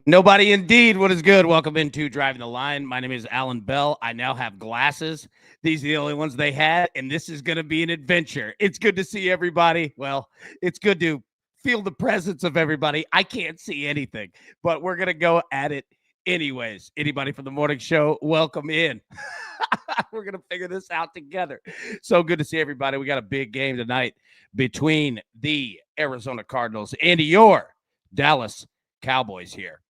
Nobody indeed. What is good? Welcome into Driving the Line. My name is Alan Bell. I now have glasses. These are the only ones they had, and this is going to be an adventure. It's good to see everybody. Well, it's good to feel the presence of everybody. I can't see anything, but we're going to go at it anyways. Anybody from the morning show, welcome in. We're going to figure this out together. So good to see everybody. We got a big game tonight between the Arizona Cardinals and your Dallas Cowboys here.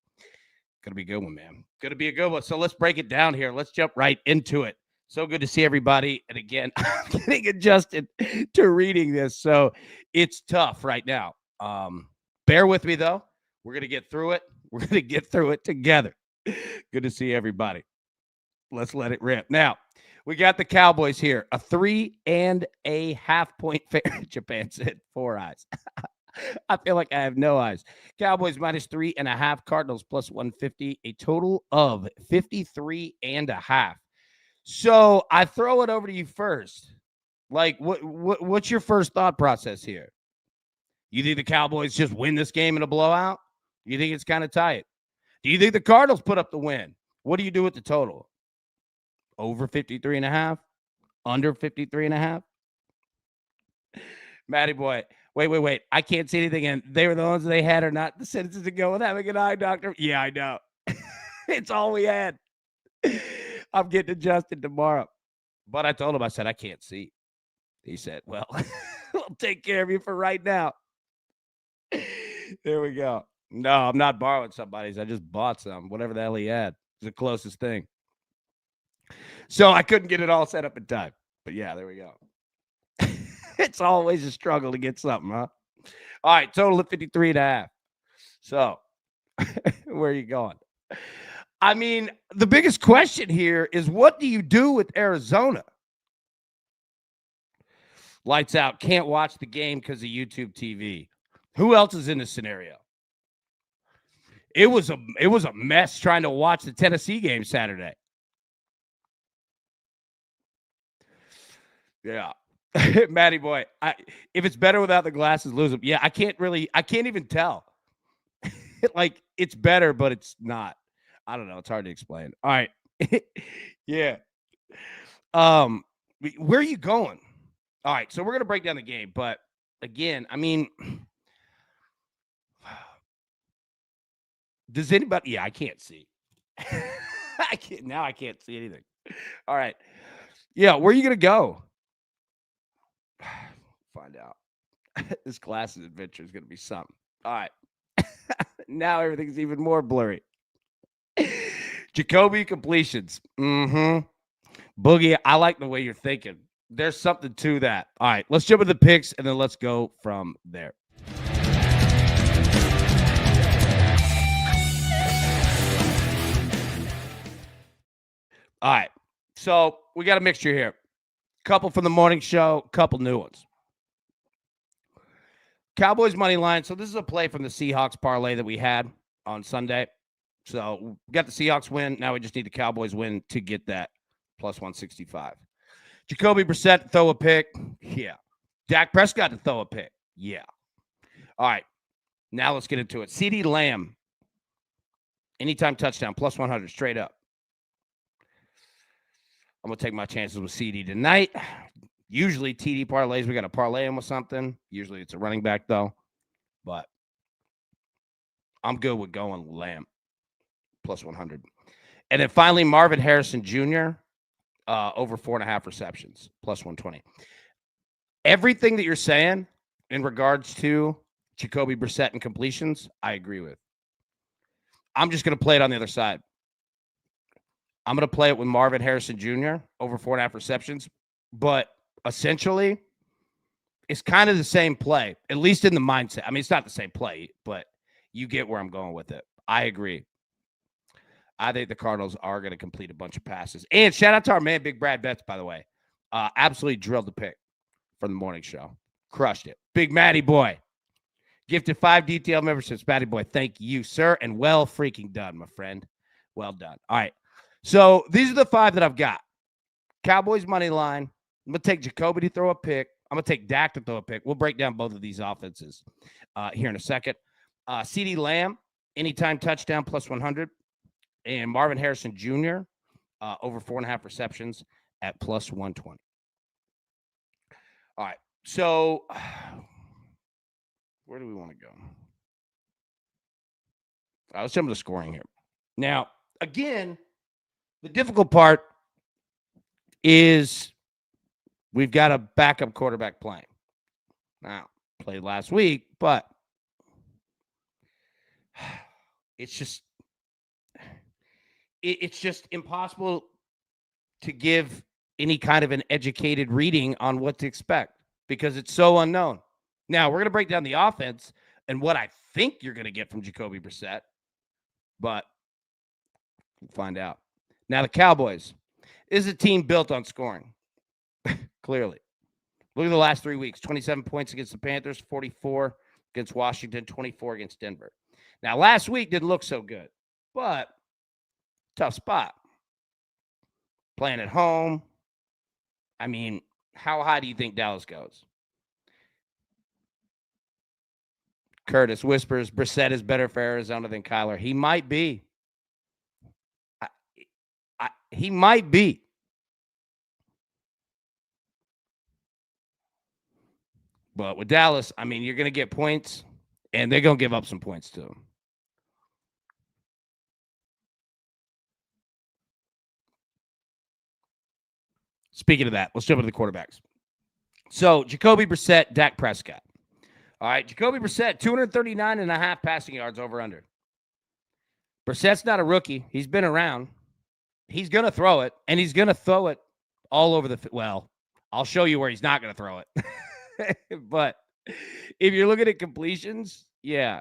Gonna be a good one, man. Gonna be a good one. So let's break it down here. Let's jump right into it. So good to see everybody. And again, I'm getting adjusted to reading this, so it's tough right now. Bear with me though. We're gonna get through it. We're gonna get through it together. Good to see everybody. Let's let it rip. Now, we got the Cowboys here. A 3.5 point favorite. Japan said 4 eyes. I feel like I have no eyes. Cowboys minus 3.5, Cardinals plus 150, a total of 53.5. So I throw it over to you first. Like, what's your first thought process here? You think the Cowboys just win this game in a blowout? You think it's kind of tight? Do you think the Cardinals put up the win? What do you do with the total? Over 53.5? Under 53.5? Matty boy. Wait. I can't see anything. And they were the ones they had or not the sentences to go with having an eye doctor. Yeah, I know. It's all we had. I'm getting adjusted tomorrow. But I told him, I said, I can't see. He said, well, I'll take care of you for right now. There we go. No, I'm not borrowing somebody's. I just bought some. Whatever the hell he had. It's the closest thing. So I couldn't get it all set up in time. But yeah, there we go. It's always a struggle to get something, huh? All right, total of 53.5. So, where are you going? I mean, the biggest question here is, what do you do with Arizona? Lights out. Can't watch the game because of YouTube TV. Who else is in this scenario? It was a mess trying to watch the Tennessee game Saturday. Yeah. Matty boy, if it's better without the glasses, lose them. Yeah, I can't even tell. Like, it's better, but it's not. I don't know. It's hard to explain. All right. Yeah. Where are you going? All right. So we're going to break down the game. But again, I mean, does anybody? Yeah, I can't see. I can't see anything. All right. Yeah. Where are you going to go? Find out. This glasses adventure is going to be something. All right. Now everything's even more blurry. Jacoby completions. Boogie, I like the way you're thinking. There's something to that. All right. Let's jump into the picks, and then let's go from there. All right. So we got a mixture here. Couple from the morning show, couple new ones. Cowboys money line. So this is a play from the Seahawks parlay that we had on Sunday. So we got the Seahawks win. Now we just need the Cowboys win to get that plus 165. Jacoby Brissett to throw a pick. Yeah. Dak Prescott to throw a pick. Yeah. All right. Now let's get into it. CeeDee Lamb. Anytime touchdown, plus 100 straight up. I'm going to take my chances with CD tonight. Usually TD parlays, we got to parlay him with something. Usually it's a running back, though. But I'm good with going Lamb, plus 100. And then finally, Marvin Harrison Jr., over 4.5 receptions, plus 120. Everything that you're saying in regards to Jacoby Brissett and completions, I agree with. I'm just going to play it on the other side. I'm going to play it with Marvin Harrison Jr., over 4.5 receptions. But essentially, it's kind of the same play, at least in the mindset. I mean, it's not the same play, but you get where I'm going with it. I agree. I think the Cardinals are going to complete a bunch of passes. And shout out to our man, Big Brad Betts, by the way. Absolutely drilled the pick from the morning show. Crushed it. Big Matty boy. Gifted 5 DTL memberships. Matty boy, thank you, sir. And well freaking done, my friend. Well done. All right. So these are the 5 that I've got. Cowboys money line. I'm going to take Jacoby to throw a pick. I'm going to take Dak to throw a pick. We'll break down both of these offenses here in a second. CeeDee Lamb, anytime touchdown plus 100. And Marvin Harrison Jr., over 4.5 receptions at plus 120. All right. So where do we want to go? Let's jump to the scoring here. Now, again, the difficult part is we've got a backup quarterback playing. Now, played last week, but it's just impossible to give any kind of an educated reading on what to expect because it's so unknown. Now, we're going to break down the offense and what I think you're going to get from Jacoby Brissett, but we'll find out. Now, the Cowboys is a team built on scoring, clearly. Look at the last 3 weeks, 27 points against the Panthers, 44 against Washington, 24 against Denver. Now, last week didn't look so good, but tough spot. Playing at home. I mean, how high do you think Dallas goes? Curtis whispers, Brissett is better for Arizona than Kyler. He might be. He might be. But with Dallas, I mean, you're going to get points, and they're going to give up some points to him. Speaking of that, let's jump into the quarterbacks. So, Jacoby Brissett, Dak Prescott. All right, Jacoby Brissett, 239.5 passing yards over under. Brissett's not a rookie. He's been around. He's going to throw it, and he's going to throw it all over the – well, I'll show you where he's not going to throw it. But if you're looking at completions, yeah.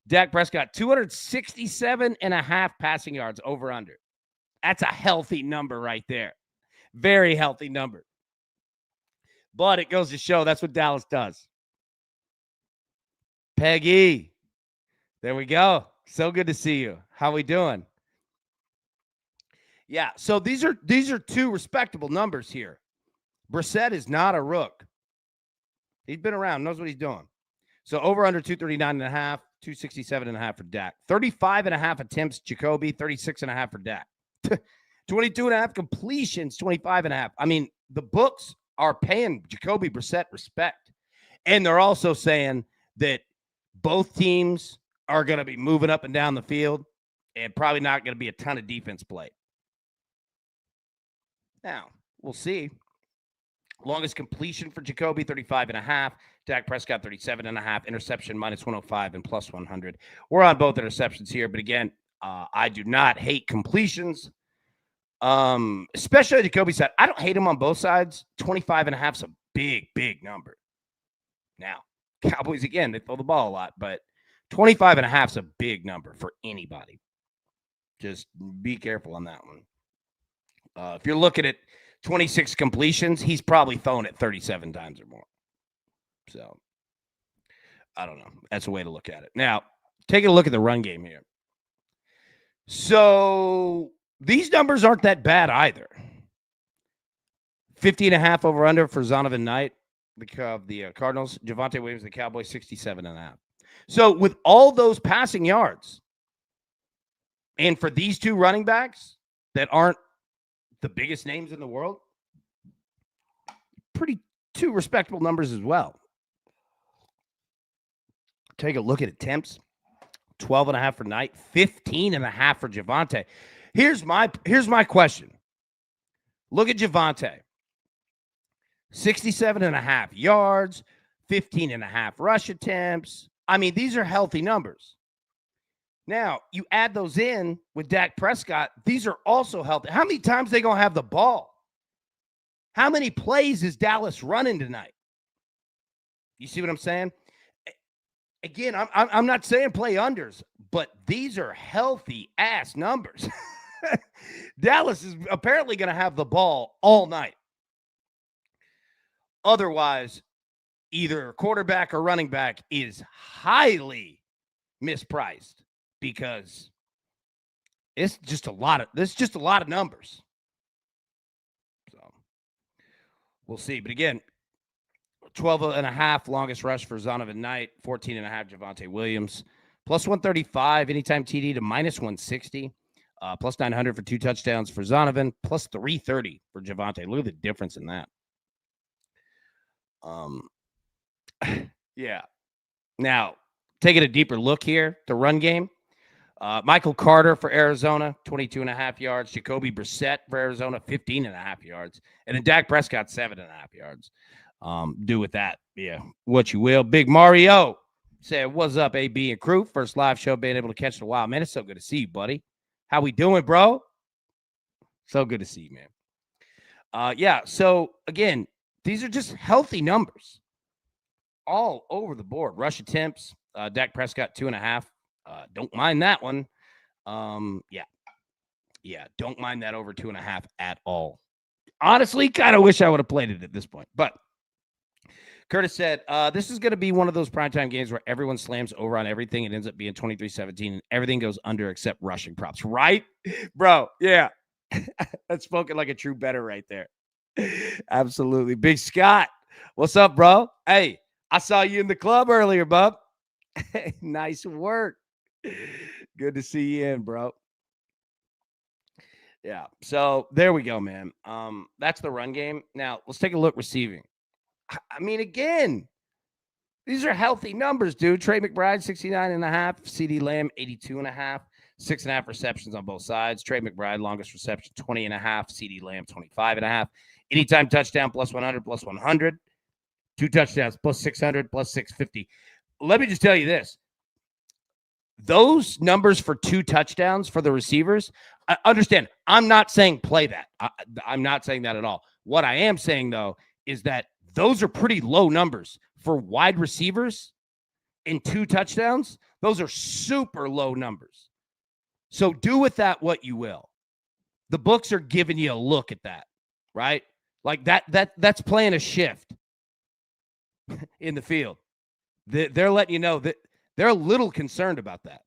Dak Prescott, 267.5 passing yards over under. That's a healthy number right there. Very healthy number. But it goes to show that's what Dallas does. Peggy, there we go. So good to see you. How we doing? Yeah, so these are two respectable numbers here. Brissett is not a rook. He's been around, knows what he's doing. So over under 239.5, 267.5 for Dak. 35.5 attempts, Jacoby, 36.5 for Dak. 22.5 completions, 25.5. I mean, the books are paying Jacoby Brissett respect. And they're also saying that both teams are going to be moving up and down the field and probably not going to be a ton of defense played. Now, we'll see. Longest completion for Jacoby, 35.5. Dak Prescott, 37.5. Interception, minus 105 and plus 100. We're on both interceptions here. But again, I do not hate completions. Especially Jacoby's side. I don't hate him on both sides. 25.5 is a big, big number. Now, Cowboys, again, they throw the ball a lot. But 25.5 is a big number for anybody. Just be careful on that one. If you're looking at 26 completions, he's probably thrown it 37 times or more. So, I don't know. That's a way to look at it. Now, taking a look at the run game here. So, these numbers aren't that bad either. 50.5 over under for Zonovan Knight, the Cardinals. Javonte Williams, the Cowboys, 67.5. So, with all those passing yards, and for these two running backs that aren't the biggest names in the world, pretty two respectable numbers as well. Take a look at attempts. 12.5 for Knight, 15.5 for Javonte. Here's my question. Look at Javonte. 67.5 yards, 15.5 rush attempts. I mean, these are healthy numbers. Now, you add those in with Dak Prescott, these are also healthy. How many times are they going to have the ball? How many plays is Dallas running tonight? You see what I'm saying? Again, I'm not saying play unders, but these are healthy-ass numbers. Dallas is apparently going to have the ball all night. Otherwise, either quarterback or running back is highly mispriced. Because it's just a lot of numbers. So we'll see. But again, 12.5 longest rush for Zonovan Knight, 14.5 Javonte Williams, Plus 135 anytime TD to minus 160. Plus 900 for 2 touchdowns for Zonovan. Plus 330 for Javonte. Look at the difference in that. Yeah. Now, taking a deeper look here, the run game. Michael Carter for Arizona, 22.5 yards. Jacoby Brissett for Arizona, 15.5 yards. And then Dak Prescott, 7.5 yards. Do with that, what you will. Big Mario said, what's up, AB and crew? First live show being able to catch it in a while. Man, it's so good to see you, buddy. How we doing, bro? So good to see you, man. So, again, these are just healthy numbers all over the board. Rush attempts, Dak Prescott, 2.5. Don't mind that one. Don't mind that over 2.5 at all. Honestly, kind of wish I would have played it at this point. But Curtis said, this is going to be one of those primetime games where everyone slams over on everything. It ends up being 23-17, and everything goes under except rushing props. Right? Bro, yeah. That's spoken like a true bettor right there. Absolutely. Big Scott, what's up, bro? Hey, I saw you in the club earlier, bub. Nice work. Good to see you in, bro. Yeah. So there we go, man. That's the run game. Now let's take a look receiving. I mean, again, these are healthy numbers, dude. Trey McBride, 69.5. CeeDee Lamb, 82.5. 6.5 receptions on both sides. Trey McBride, longest reception, 20.5. CeeDee Lamb, 25.5. Anytime touchdown, plus 100, plus 100. 2 touchdowns, plus 600, plus 650. Let me just tell you this. Those numbers for 2 touchdowns for the receivers, I understand. I'm not saying play that. I'm not saying that at all. What I am saying, though, is that those are pretty low numbers for wide receivers in 2 touchdowns. Those are super low numbers. So do with that what you will. The books are giving you a look at that, right? Like that's playing a shift in the field. They're letting you know that they're a little concerned about that.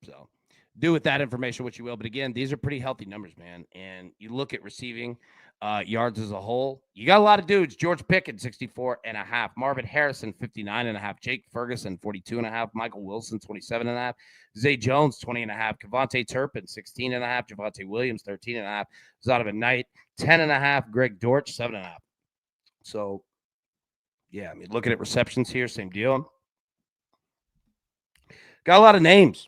So do with that information what you will. But again, these are pretty healthy numbers, man. And you look at receiving yards as a whole. You got a lot of dudes. George Pickens, 64.5. Marvin Harrison, 59.5. Jake Ferguson, 42.5. Michael Wilson, 27.5. Zay Jones, 20.5. Kevontae Turpin, 16.5. Javonte Williams, 13.5. Zonovan Knight, 10.5. Greg Dortch, 7.5. So, yeah, I mean, looking at receptions here, same deal. Got a lot of names.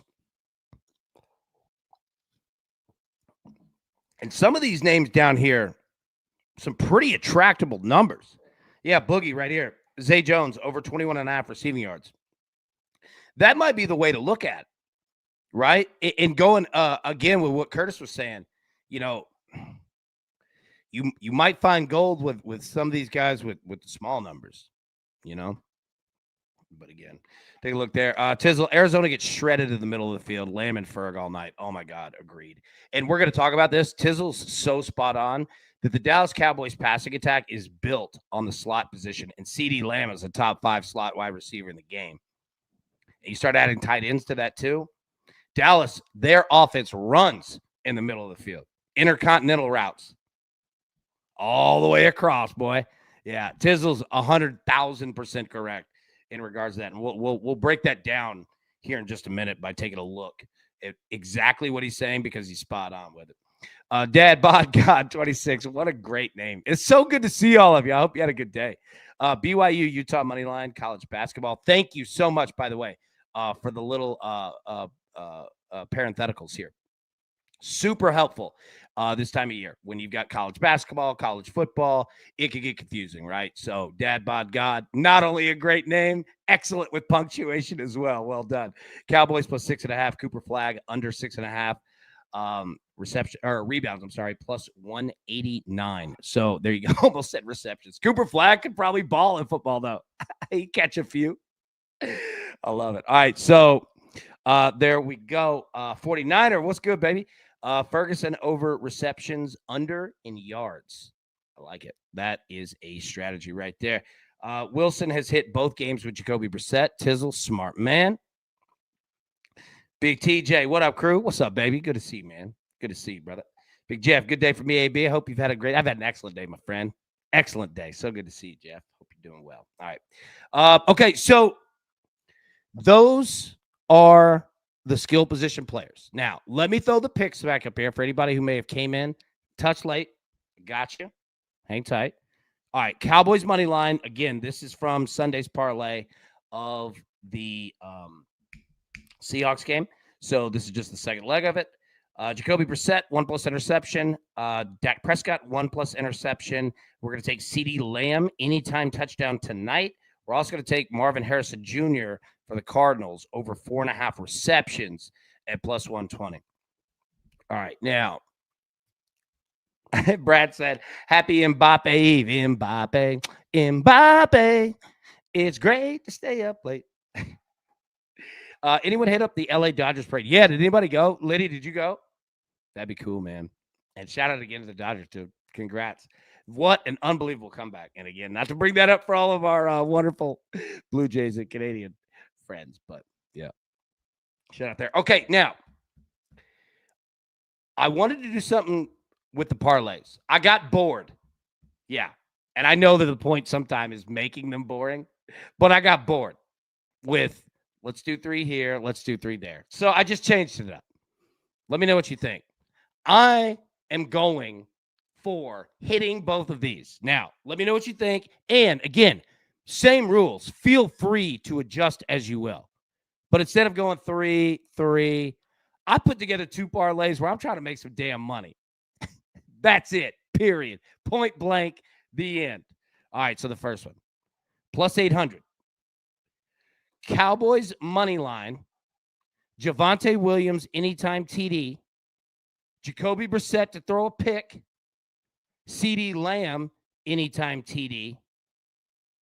And some of these names down here, some pretty attractable numbers. Yeah, Boogie right here. Zay Jones, over 21.5 receiving yards. That might be the way to look at it, right? And going, again, with what Curtis was saying, you know, you might find gold with some of these guys with the small numbers, you know. But again, take a look there. Tizzle, Arizona gets shredded in the middle of the field. Lamb and Ferg all night. Oh, my God. Agreed. And we're going to talk about this. Tizzle's so spot on that the Dallas Cowboys passing attack is built on the slot position. And CeeDee Lamb is a top 5 slot wide receiver in the game. And you start adding tight ends to that too. Dallas, their offense runs in the middle of the field. Intercontinental routes. All the way across, boy. Yeah, Tizzle's 100,000% correct in regards to that. And we'll break that down here in just a minute by taking a look at exactly what he's saying because he's spot on with it. Dad Bod God 26. What a great name. It's so good to see all of you. I hope you had a good day. BYU, Utah Moneyline, college basketball. Thank you so much, by the way, for the little parentheticals here. Super helpful this time of year when you've got college basketball, college football. It could get confusing, right? So Dad Bod God, not only a great name, excellent with punctuation as well. Well done. Cowboys plus 6.5. Cooper Flag under 6.5. Reception or rebounds, I'm sorry, plus 189. So there you go. Almost said receptions. Cooper Flag could probably ball in football, though. He catch a few. I love it. All right. So there we go. 49er. What's good, baby? Ferguson over receptions, under in yards. I like it. That is a strategy right there. Wilson has hit both games with Jacoby Brissett. Tizzle, smart man. Big TJ, what up, crew? What's up, baby? Good to see you, man. Good to see you, brother. Big Jeff, good day for me, AB. I hope you've had I've had an excellent day, my friend. Excellent day. So good to see you, Jeff. Hope you're doing well. All right. Okay, so Those are the skill position players. Now, let me throw the picks back up here for anybody who may have came in, touch late. Got you. Hang tight. All right, Cowboys money line. Again, this is from Sunday's parlay of the Seahawks game. So this is just the second leg of it. Jacoby Brissett, 1+ interception. Dak Prescott, 1+ interception. We're going to take CeeDee Lamb, anytime touchdown tonight. We're also going to take Marvin Harrison Jr. for the Cardinals, over 4.5 receptions at +120. All right, now, Brad said, happy Mbappe Eve. Mbappe. It's great to stay up late. Anyone hit up the LA Dodgers parade? Yeah, did anybody go? Liddy, did you go? That'd be cool, man. And shout out again to the Dodgers, too. Congrats. What an unbelievable comeback. And again, not to bring that up for all of our wonderful Blue Jays and Canadian friends, but yeah. Shout out there. Okay, now, I wanted to do something with the parlays. I got bored. Yeah. And I know that the point sometimes is making them boring, but I got bored with let's do 3 here, let's do 3 there. So I just changed it up. Let me know what you think. I am going for hitting both of these. Now, let me know what you think. And again, same rules. Feel free to adjust as you will. But instead of going 3, I put together 2 parlays where I'm trying to make some damn money. That's it. Period. Point blank. The end. All right. So the first one, +800. Cowboys money line. Javonte Williams anytime TD. Jacoby Brissett to throw a pick. CeeDee Lamb anytime TD.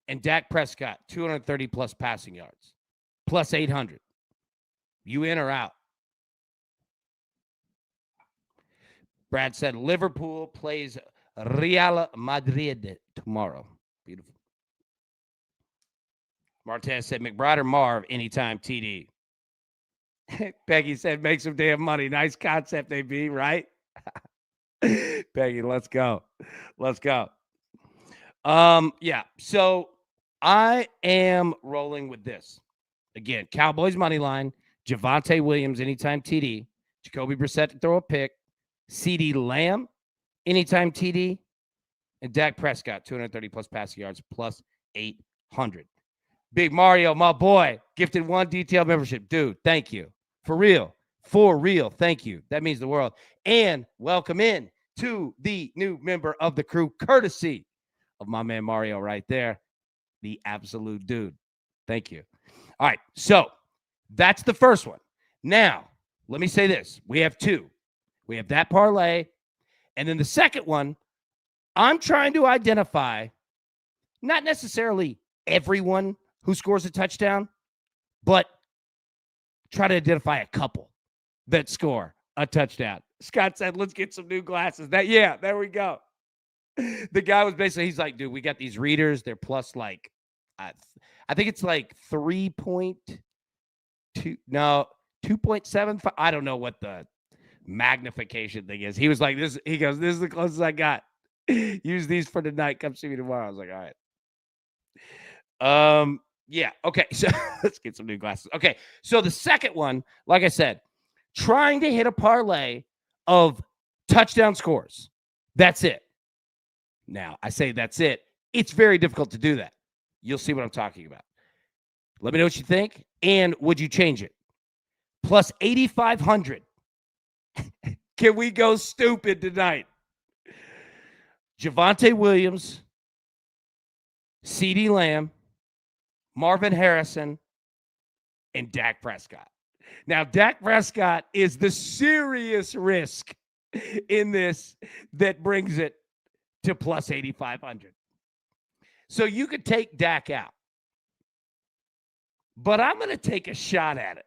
And Dak Prescott 230+ passing yards. +800. You in or out? Brad said Liverpool plays Real Madrid tomorrow. Beautiful. Martez said McBride or Marv anytime TD. Peggy said make some damn money. Nice concept, AB, right? Peggy, let's go. Let's go. Yeah, so I am rolling with this. Again, Cowboys money line, Javonte Williams anytime TD, Jacoby Brissett to throw a pick, CeeDee Lamb anytime TD, and Dak Prescott 230+ passing yards +800. Big Mario, my boy, gifted 1 detailed membership. Dude, thank you. For real. For real. Thank you. That means the world. And welcome in to the new member of the crew, courtesy of my man Mario right there, the absolute dude. Thank you. All right, so that's the first one. Now, let me say this. We have 2. We have that parlay, and then the second one, I'm trying to identify not necessarily everyone who scores a touchdown, but try to identify a couple that score a touchdown. Scott said, let's get some new glasses. Yeah, there we go. The guy was basically, he's like, dude, we got these readers. They're plus like, I think it's like 3.2, no, 2.75. I don't know what the magnification thing is. He was like, he goes, this is the closest I got. Use these for tonight. Come see me tomorrow. I was like, all right. Yeah. Okay. So let's get some new glasses. Okay. So the second one, like I said, trying to hit a parlay of touchdown scores. That's it. Now, I say that's it. It's very difficult to do that. You'll see what I'm talking about. Let me know what you think. And would you change it? +8,500. Can we go stupid tonight? Javonte Williams, CeeDee Lamb, Marvin Harrison, and Dak Prescott. Now, Dak Prescott is the serious risk in this that brings it to +8,500. So you could take Dak out. But I'm going to take a shot at it.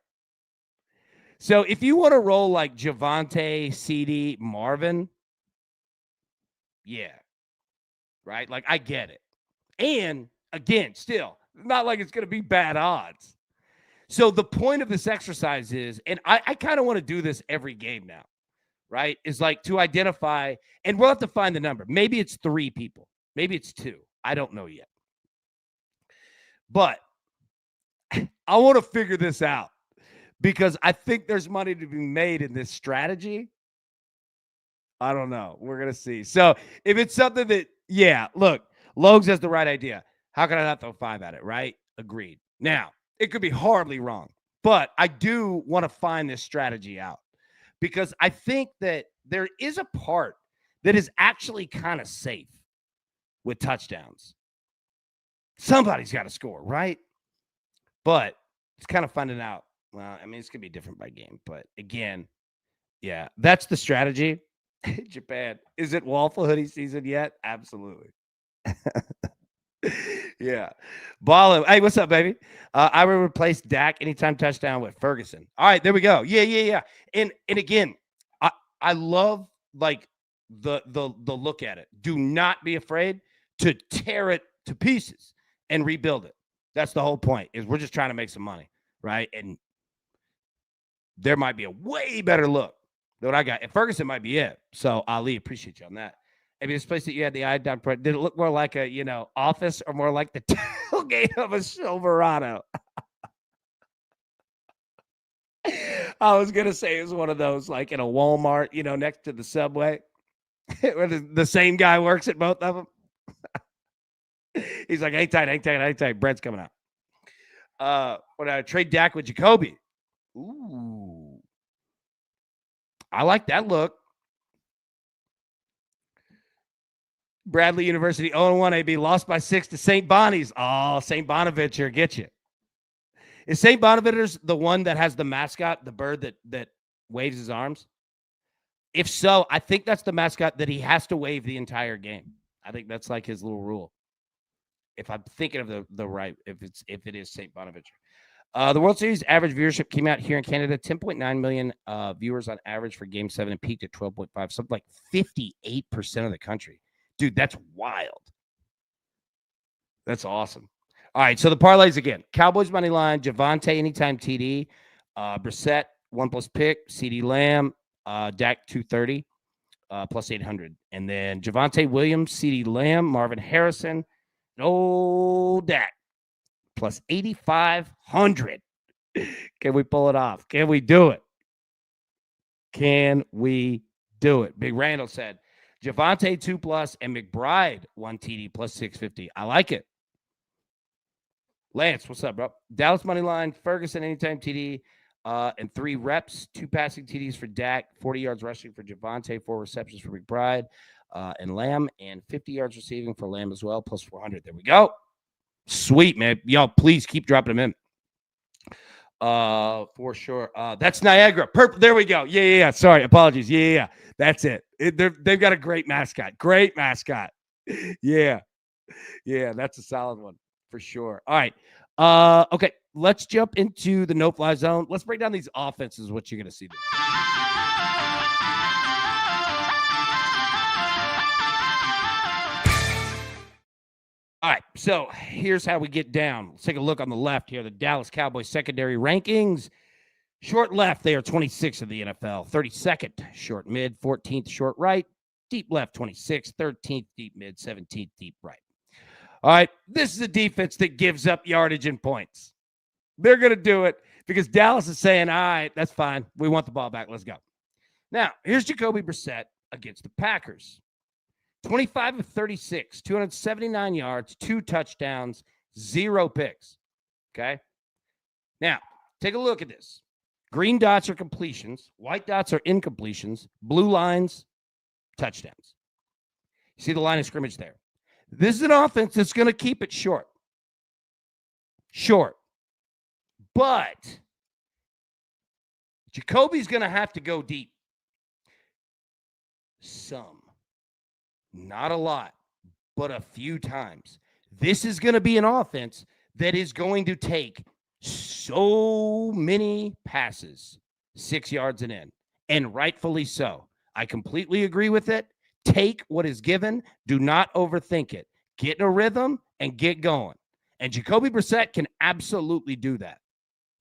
So if you want to roll like Javonte, CeeDee, Marvin, yeah. Right? Like, I get it. And, again, still, not like it's going to be bad odds. So the point of this exercise is, and I kind of want to do this every game now, right? Is like to identify, and we'll have to find the number. Maybe it's 3 people. Maybe it's 2. I don't know yet. But I want to figure this out because I think there's money to be made in this strategy. I don't know. We're going to see. So if it's something that, yeah, look, Logs has the right idea. How can I not throw 5 at it, right? Agreed. Now, it could be horribly wrong, but I do want to find this strategy out because I think that there is a part that is actually kind of safe with touchdowns. Somebody's got to score, right? But it's kind of finding out. Well, I mean, it's going to be different by game. But again, yeah, that's the strategy. Japan. Is it waffle hoodie season yet? Absolutely. Yeah. Ballin'. Hey, what's up, baby? I would replace Dak anytime touchdown with Ferguson. All right, there we go. Yeah. And again, I love like the look at it. Do not be afraid to tear it to pieces and rebuild it. That's the whole point. Is we're just trying to make some money, right? And there might be a way better look than what I got. And Ferguson might be it. So Ali, appreciate you on that. I mean, this place that you had the iodine, did it look more like a, office or more like the tailgate of a Silverado? I was going to say it was one of those like in a Walmart, next to the Subway where the same guy works at both of them. He's like, hang tight. Bread's coming out. When I trade Dak with Jacoby. Ooh. I like that look. Bradley University 0-1 AB lost by 6 to St. Bonnie's. Oh, St. Bonaventure get you. Is St. Bonaventure's the one that has the mascot, the bird that waves his arms? If so, I think that's the mascot that he has to wave the entire game. I think that's like his little rule. If I'm thinking of the right, if it is St. Bonaventure. The World Series average viewership came out here in Canada, 10.9 million viewers on average for Game 7 and peaked at 12.5, something like 58% of the country. Dude, that's wild. That's awesome. All right, so the parlays again. Cowboys money line, Javonte anytime TD, Brissett 1+ pick, CD Lamb, Dak 230, plus 800. And then Javonte Williams, CD Lamb, Marvin Harrison, Dak plus 8,500. Can we pull it off? Can we do it? Big Randall said, Javonte 2+ and McBride 1 TD plus 650. I like it. Lance, what's up, bro? Dallas money line, Ferguson anytime TD, and 3 reps, 2 passing TDs for Dak, 40 yards rushing for Javonte, 4 receptions for McBride and Lamb, and 50 yards receiving for Lamb as well, plus 400. There we go. Sweet, man. Y'all, please keep dropping them in. For sure. That's Niagara. Purple. There we go. Yeah. Sorry. Apologies. Yeah. That's it. They've got a great mascot. Yeah. That's a solid one for sure. All right. Okay. Let's jump into the no-fly zone. Let's break down these offenses, what you're going to see today. All right, so here's how we get down. Let's take a look on the left here. The Dallas Cowboys secondary rankings. Short left, they are 26th of the NFL. 32nd, short mid. 14th, short right. Deep left, 26th. 13th, deep mid. 17th, deep right. All right, this is a defense that gives up yardage and points. They're going to do it because Dallas is saying, all right, that's fine. We want the ball back. Let's go. Now, here's Jacoby Brissett against the Packers. 25 of 36, 279 yards, 2 touchdowns, 0 picks. Okay? Now, take a look at this. Green dots are completions. White dots are incompletions. Blue lines, touchdowns. You see the line of scrimmage there. This is an offense that's going to keep it short. But Jacoby's going to have to go deep. Some. Not a lot, but a few times. This is going to be an offense that is going to take so many passes, 6 yards and in, and rightfully so. I completely agree with it. Take what is given. Do not overthink it. Get in a rhythm and get going. And Jacoby Brissett can absolutely do that.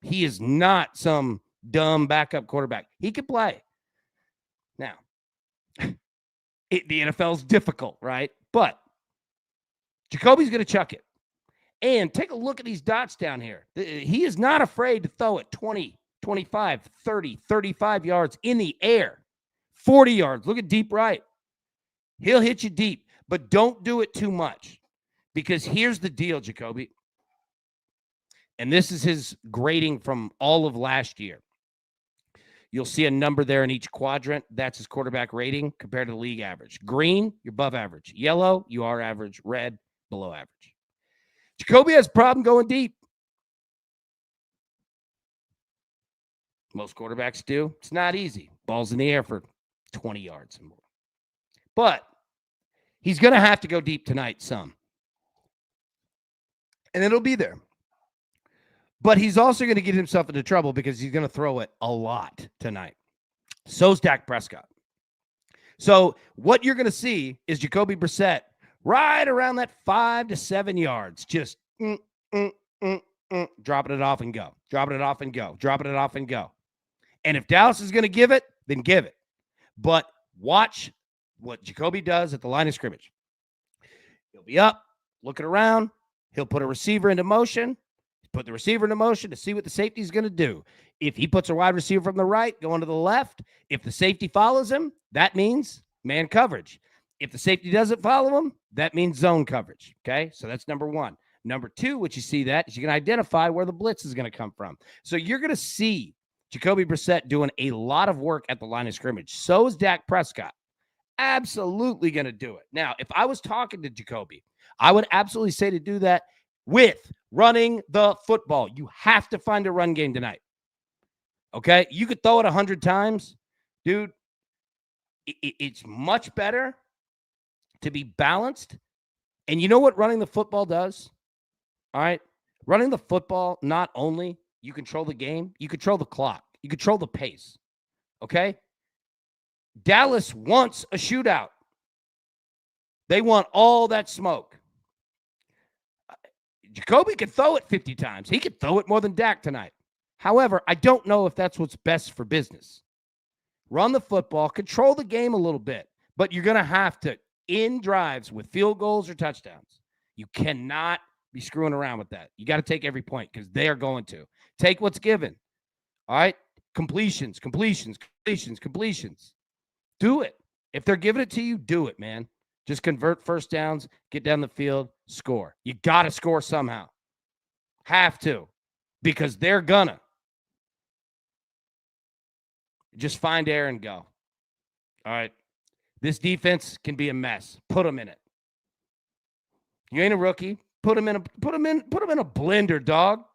He is not some dumb backup quarterback. He can play. Now, the NFL is difficult, right? But Jacoby's going to chuck it. And take a look at these dots down here. He is not afraid to throw it 20, 25, 30, 35 yards in the air, 40 yards. Look at deep right. He'll hit you deep, but don't do it too much, because here's the deal, Jacoby. And this is his grading from all of last year. You'll see a number there in each quadrant. That's his quarterback rating compared to the league average. Green, you're above average. Yellow, you are average. Red, below average. Jacoby has a problem going deep. Most quarterbacks do. It's not easy. Ball's in the air for 20 yards and more. But he's going to have to go deep tonight some. And it'll be there. But he's also going to get himself into trouble because he's going to throw it a lot tonight. So's Dak Prescott. So what you're going to see is Jacoby Brissett right around that 5 to 7 yards, just dropping it off and go, dropping it off and go, dropping it off and go. And if Dallas is going to give it, then give it. But watch what Jacoby does at the line of scrimmage. He'll be up, looking around. He'll put a receiver into motion, put the receiver into motion to see what the safety is going to do. If he puts a wide receiver from the right, going to the left, if the safety follows him, that means man coverage. If the safety doesn't follow him, that means zone coverage. Okay, so that's number one. Number two, what you see that is you can identify where the blitz is going to come from. So you're going to see Jacoby Brissett doing a lot of work at the line of scrimmage. So is Dak Prescott. Absolutely going to do it. Now, if I was talking to Jacoby, I would absolutely say to do that with running the football. You have to find a run game tonight. Okay? You could throw it 100 times. Dude, it's much better to be balanced. And you know what running the football does? All right? Running the football, not only you control the game, you control the clock. You control the pace. Okay? Dallas wants a shootout. They want all that smoke. Jacoby could throw it 50 times. He could throw it more than Dak tonight. However, I don't know if that's what's best for business. Run the football, control the game a little bit, but you're going to have to end drives with field goals or touchdowns. You cannot be screwing around with that. You got to take every point because they are going to. Take what's given. All right? Completions. Do it. If they're giving it to you, do it, man. Just convert first downs, get down the field, score. You got to score somehow. Have to, because they're gonna. Just find air and go. All right. This defense can be a mess. Put them in it. You ain't a rookie. Put them in a blender, dog.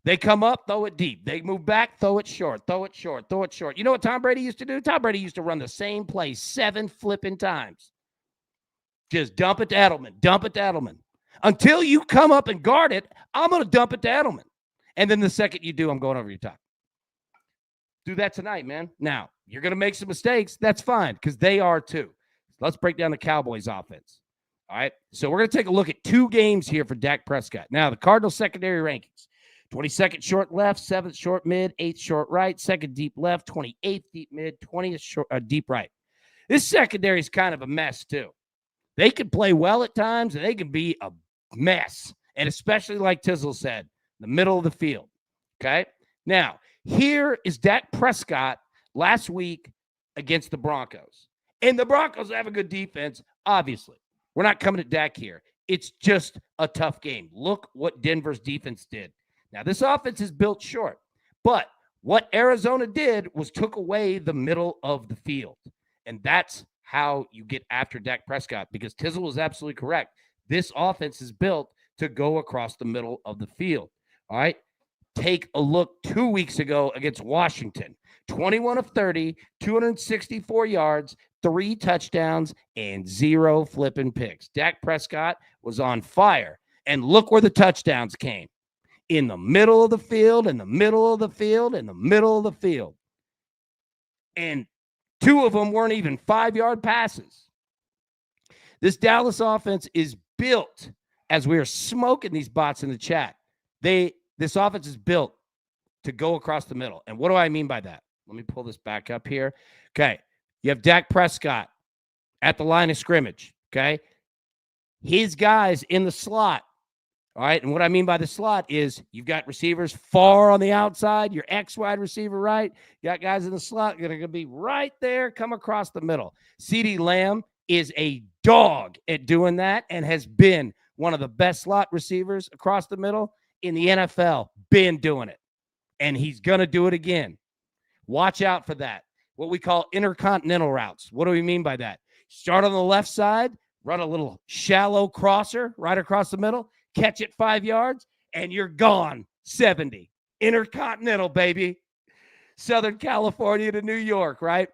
They come up, throw it deep. They move back, throw it short. You know what Tom Brady used to do? Tom Brady used to run the same play 7 flipping times. Just dump it to Edelman. Until you come up and guard it, I'm going to dump it to Edelman. And then the second you do, I'm going over your top. Do that tonight, man. Now, you're going to make some mistakes. That's fine, because they are too. Let's break down the Cowboys offense. All right? So we're going to take a look at 2 games here for Dak Prescott. Now, the Cardinals secondary rankings. 22nd short left, 7th short mid, 8th short right, 2nd deep left, 28th deep mid, 20th short, deep right. This secondary is kind of a mess, too. They can play well at times, and they can be a mess. And especially, like Tizzle said, the middle of the field. Okay? Now, here is Dak Prescott last week against the Broncos. And the Broncos have a good defense, obviously. We're not coming at Dak here. It's just a tough game. Look what Denver's defense did. Now, this offense is built short. But what Arizona did was took away the middle of the field. And that's how you get after Dak Prescott, because Tizzle was absolutely correct. This offense is built to go across the middle of the field. All right? Take a look 2 weeks ago against Washington. 21 of 30, 264 yards, 3 touchdowns, and 0 flipping picks. Dak Prescott was on fire. And look where the touchdowns came. In the middle of the field, And 2 of them weren't even 5-yard passes. This Dallas offense is built, as we are smoking these bots in the chat, this offense is built to go across the middle. And what do I mean by that? Let me pull this back up here. Okay. You have Dak Prescott at the line of scrimmage. Okay. His guys in the slot All right. And what I mean by the slot is you've got receivers far on the outside, your X wide receiver right. You got guys in the slot that are going to be right there, come across the middle. CeeDee Lamb is a dog at doing that and has been one of the best slot receivers across the middle in the NFL. Been doing it. And he's going to do it again. Watch out for that. What we call intercontinental routes. What do we mean by that? Start on the left side, run a little shallow crosser right across the middle, catch it 5 yards, and you're gone 70. Intercontinental, baby. Southern California to New York, right?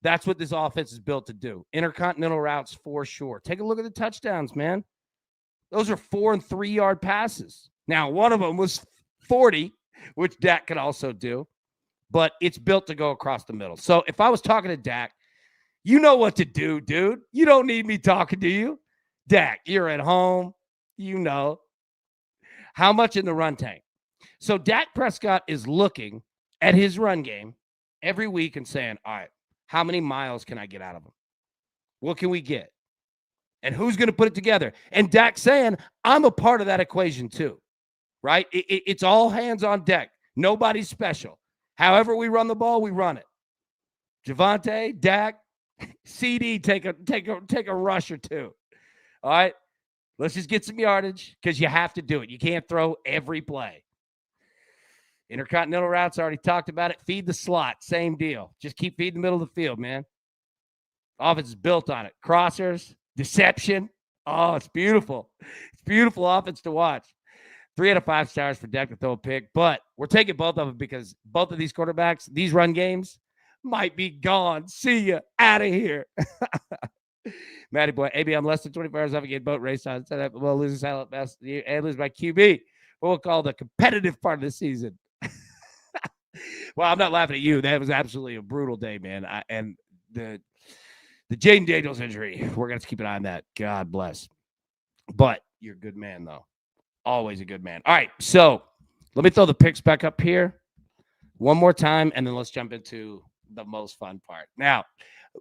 That's what this offense is built to do. Intercontinental routes for sure. Take a look at the touchdowns, man. Those are 4 and 3 yard passes. Now, one of them was 40, which Dak could also do, but it's built to go across the middle. So if I was talking to Dak, you know what to do, dude. You don't need me talking to you. Dak, you're at home. You know. How much in the run tank? So Dak Prescott is looking at his run game every week and saying, all right, how many miles can I get out of him? What can we get? And who's going to put it together? And Dak saying, I'm a part of that equation too, right? It's all hands on deck. Nobody's special. However we run the ball, we run it. Javonte, Dak, CD, take a rush or two. All right? Let's just get some yardage because you have to do it. You can't throw every play. Intercontinental routes, already talked about it. Feed the slot, same deal. Just keep feeding the middle of the field, man. Offense is built on it. Crossers, deception. Oh, it's beautiful. It's beautiful offense to watch. 3 out of 5 stars for Dak to throw a pick, but we're taking both of them because both of these quarterbacks, these run games, might be gone. See ya. Out of here. Matty boy, AB, I'm less than 24 hours off again. Boat race on. Well, losing silent best and lose my QB. What we'll call the competitive part of the season. Well, I'm not laughing at you. That was absolutely a brutal day, man. And the Jaden Daniels injury, we're going to keep an eye on that. God bless. But you're a good man, though. Always a good man. All right, so let me throw the picks back up here one more time, and then let's jump into the most fun part. Now,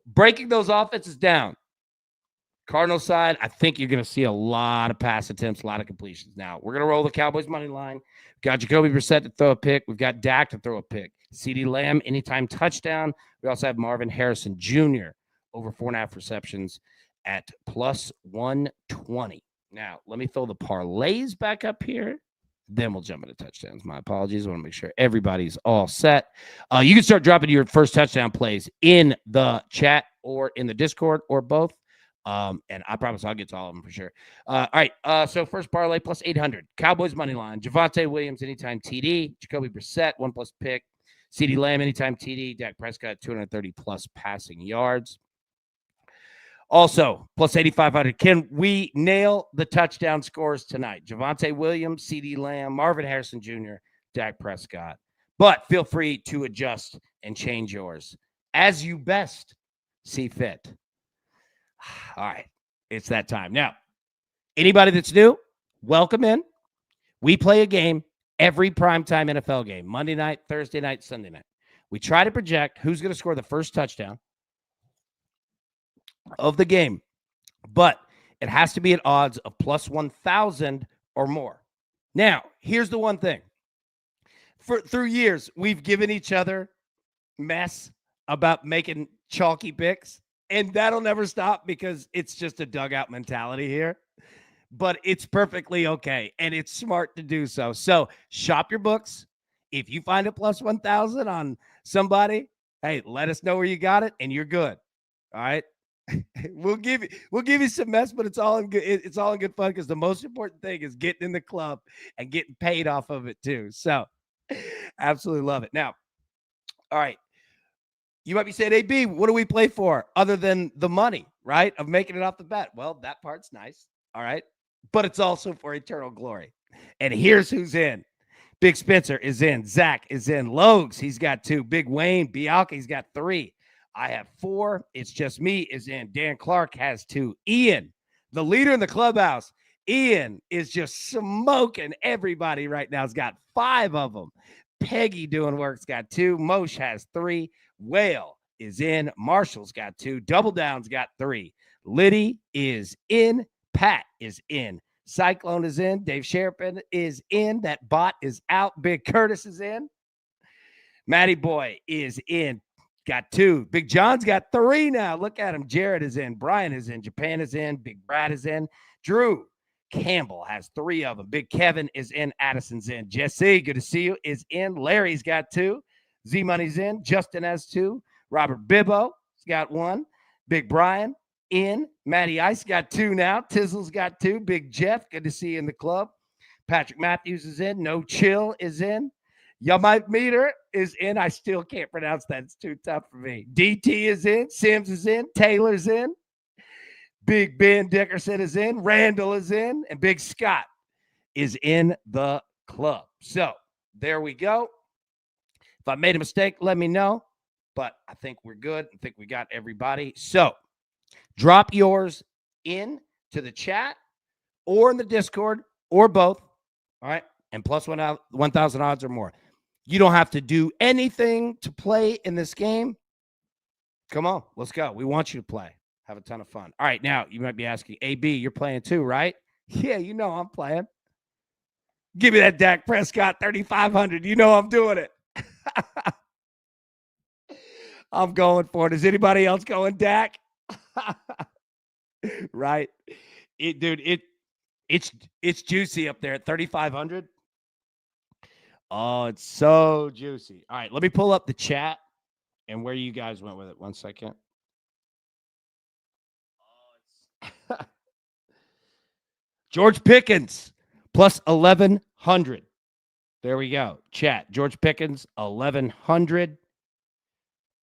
breaking those offenses down. Cardinals side, I think you're going to see a lot of pass attempts, a lot of completions. Now, we're going to roll the Cowboys money line. We've got Jacoby Brissett to throw a pick. We've got Dak to throw a pick. CeeDee Lamb, anytime touchdown. We also have Marvin Harrison Jr. over 4.5 receptions at plus 120. Now, let me throw the parlays back up here. Then we'll jump into touchdowns. My apologies. I want to make sure everybody's all set. You can start dropping your first touchdown plays in the chat or in the Discord or both. And I promise I'll get to all of them for sure. All right. So first parlay plus 800. Cowboys money line. Javonte Williams anytime TD. Jacoby Brissett 1+ pick. CeeDee Lamb anytime TD. Dak Prescott 230+ passing yards. Also, plus 8,500. Can we nail the touchdown scores tonight? Javonte Williams, CeeDee Lamb, Marvin Harrison Jr., Dak Prescott. But feel free to adjust and change yours as you best see fit. All right, it's that time. Now, anybody that's new, welcome in. We play a game every primetime NFL game, Monday night, Thursday night, Sunday night. We try to project who's going to score the first touchdown of the game, but it has to be at odds of plus 1,000 or more. Now, here's the one thing. Through years, we've given each other mess about making chalky picks, and that'll never stop because it's just a dugout mentality here. But it's perfectly okay, and it's smart to do so. So shop your books. If you find a plus 1,000 on somebody, hey, let us know where you got it, and you're good. All right. We'll give you some mess, but it's all in good. It's all in good fun because the most important thing is getting in the club and getting paid off of it too. So, absolutely love it. Now, all right, you might be saying, "AB, what do we play for other than the money, right? Of making it off the bat?" Well, that part's nice, all right, but it's also for eternal glory. And here's who's in: Big Spencer is in, Zach is in, Logs he's got 2, Big Wayne Bialka he's got 3. I have 4. It's just me is in. Dan Clark has 2. Ian, the leader in the clubhouse. Ian is just smoking everybody right now. He's got 5 of them. Peggy doing work's got 2. Moshe has 3. Whale is in. Marshall's got 2. Double Down's got 3. Liddy is in. Pat is in. Cyclone is in. Dave Sherpin is in. That bot is out. Big Curtis is in. Matty Boy is in. Got 2. Big John's got 3 now. Look at him. Jared is in. Brian is in. Japan is in. Big Brad is in. Drew Campbell has 3 of them. Big Kevin is in. Addison's in. Jesse, good to see you, is in. Larry's got 2. Z-Money's in. Justin has 2. Robert Bibbo's got 1. Big Brian in. Matty Ice got 2 now. Tizzle's got 2. Big Jeff, good to see you in the club. Patrick Matthews is in. No Chill is in. Yamite Meter is in. I still can't pronounce that. It's too tough for me. DT is in. Sims is in. Taylor's in. Big Ben Dickerson is in. Randall is in. And Big Scott is in the club. So there we go. If I made a mistake, let me know. But I think we're good. I think we got everybody. So drop yours in to the chat or in the Discord or both. All right. And plus 1,000 odds or more. You don't have to do anything to play in this game. Come on, let's go. We want you to play. Have a ton of fun. All right, now you might be asking, AB, you're playing too, right? Yeah, you know I'm playing. Give me that Dak Prescott 3,500. You know I'm doing it. I'm going for it. Is anybody else going Dak? Right? It's juicy up there at 3,500. Oh, it's so juicy. All right, let me pull up the chat and where you guys went with it. 1 second. George Pickens plus 1,100. There we go. Chat. George Pickens, 1,100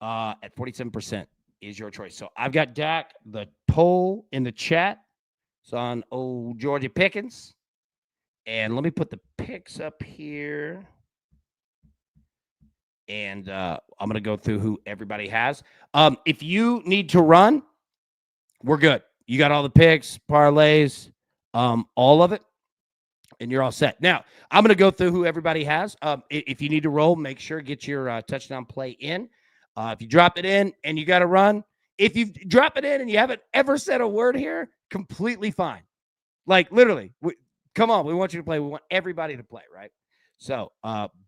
at 47% is your choice. So I've got Dak. The poll in the chat. It's on old Georgia Pickens. And let me put the picks up here. And I'm going to go through who everybody has. If you need to run, we're good. You got all the picks, parlays, all of it, and you're all set. Now, I'm going to go through who everybody has. If you need to roll, make sure get your touchdown play in. If you drop it in and you got to run, if you drop it in and you haven't ever said a word here, completely fine. Like, literally, come on. We want you to play. We want everybody to play, right? So,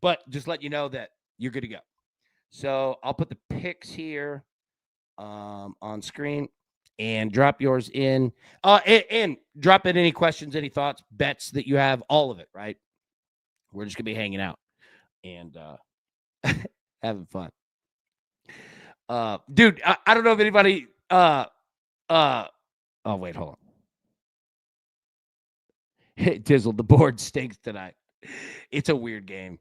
but just let you know that you're good to go. So I'll put the picks here on screen and drop yours in. And drop in any questions, any thoughts, bets that you have, all of it, right? We're just going to be hanging out and having fun. Dude, I don't know if anybody oh, wait, hold on. Tizzle, the board stinks tonight. It's a weird game.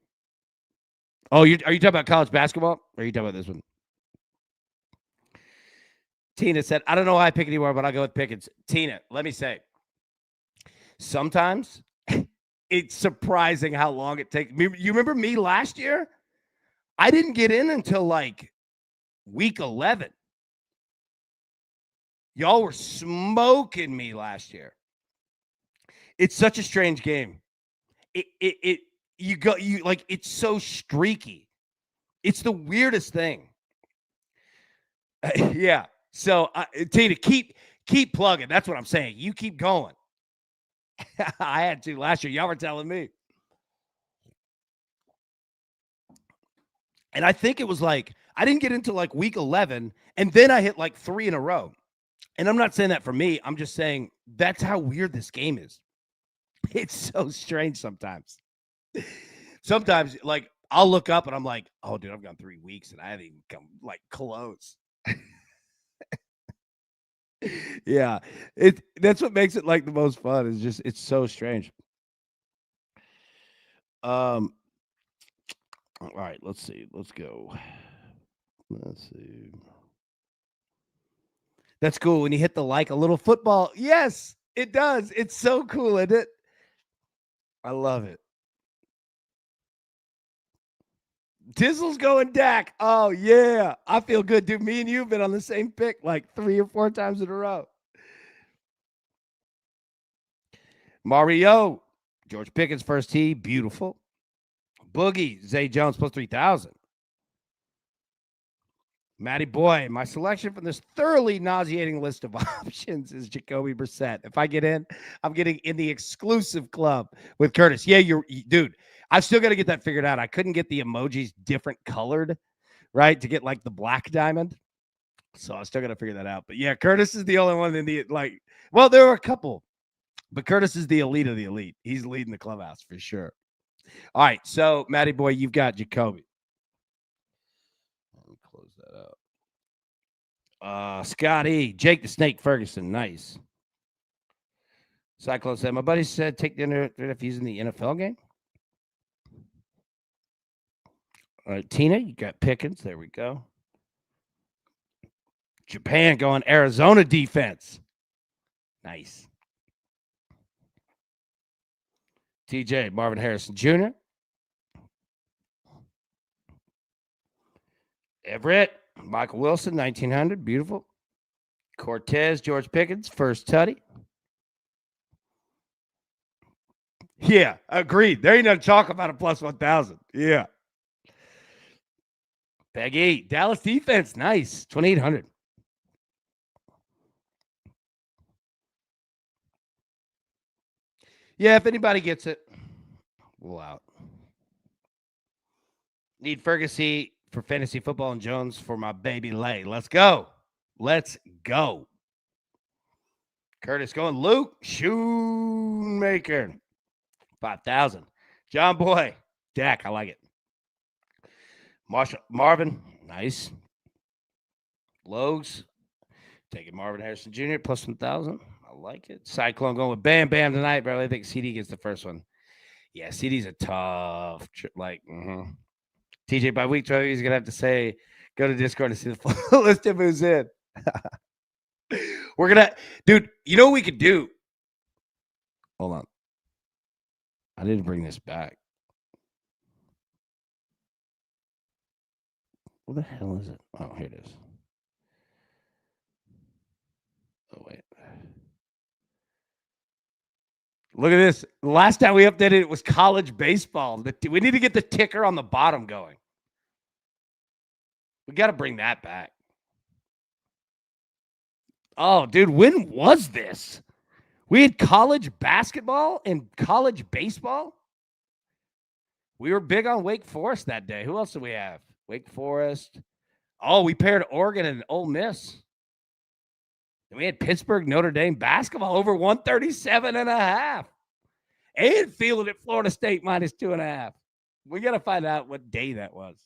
Oh, are you talking about college basketball? Or are you talking about this one? Tina said, I don't know why I pick anymore, but I'll go with Pickens. Tina, let me say, sometimes it's surprising how long it takes. You remember me last year? I didn't get in until like week 11. Y'all were smoking me last year. It's such a strange game. It's so streaky. It's the weirdest thing. Yeah. So, Tina, keep plugging. That's what I'm saying. You keep going. I had to last year. Y'all were telling me. And I think it was like, I didn't get into like week 11, and then I hit like 3 in a row. And I'm not saying that for me. I'm just saying that's how weird this game is. It's so strange sometimes. Sometimes, like, I'll look up and I'm like, oh, dude, I've gone 3 weeks and I haven't even come like close. Yeah, that's what makes it like the most fun. Is just it's so strange. All right, let's see. Let's go. Let's see. That's cool when you hit the like a little football. Yes, it does. It's so cool, isn't it? I love it. Tizzle's going Dak. Oh, yeah. I feel good, dude. Me and you have been on the same pick like 3 or 4 times in a row. Mario. George Pickens first tee. Beautiful. Boogie. Zay Jones plus 3,000. Matty boy, my selection from this thoroughly nauseating list of options is Jacoby Brissett. If I get in, I'm getting in the exclusive club with Curtis. Yeah, dude. I still got to get that figured out. I couldn't get the emojis different colored, right, to get like the black diamond. So I still got to figure that out. But yeah, Curtis is the only one in the like. Well, there are a couple, but Curtis is the elite of the elite. He's leading the clubhouse for sure. All right, so Matty boy, you've got Jacoby. Let me close that up. Scotty, Jake the Snake Ferguson, nice. Cyclone said, my buddy said take dinner if he's in the NFL game. All right, Tina, you got Pickens. There we go. Japan going Arizona defense. Nice. TJ, Marvin Harrison Jr. Everett, Michael Wilson, 1900. Beautiful. Cortez, George Pickens, first tutty. Yeah, agreed. There ain't no talk about a plus 1,000. Yeah. Peggy, Dallas defense, nice. 2,800. Yeah, if anybody gets it, we'll out. Need Ferguson for fantasy football and Jones for my baby Lay. Let's go. Let's go. Curtis going. Luke Shoemaker. 5,000. John Boy. Dak, I like it. Marvin, nice. Logs, taking Marvin Harrison Jr. plus 1,000. I like it. Cyclone going with Bam Bam tonight, bro. I think CD gets the first one. Yeah, CD's a tough, TJ, by week 12, he's going to have to say, go to Discord to see the full list of who's in. We're going to, dude, you know what we could do? Hold on. I didn't bring this back. What the hell is it? Oh, here it is. Oh, wait. Look at this. The last time we updated it was college baseball. We need to get the ticker on the bottom going. We got to bring that back. Oh, dude, when was this? We had college basketball and college baseball. We were big on Wake Forest that day. Who else do we have? Wake Forest. Oh, we paired Oregon and Ole Miss. And we had Pittsburgh, Notre Dame basketball over 137.5. And fielded at Florida State minus 2.5. We got to find out what day that was.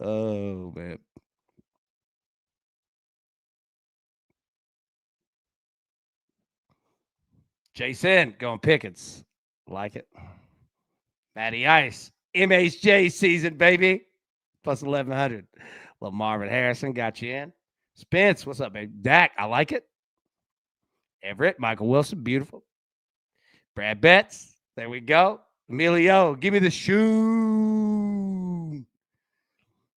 Oh, man. Jason going Pickens. Like it. Matty Ice. MHJ season, baby. Plus 1,100. Little Marvin Harrison got you in. Spence, what's up, baby? Dak, I like it. Everett, Michael Wilson, beautiful. Brad Betts, there we go. Emilio, give me the shoe.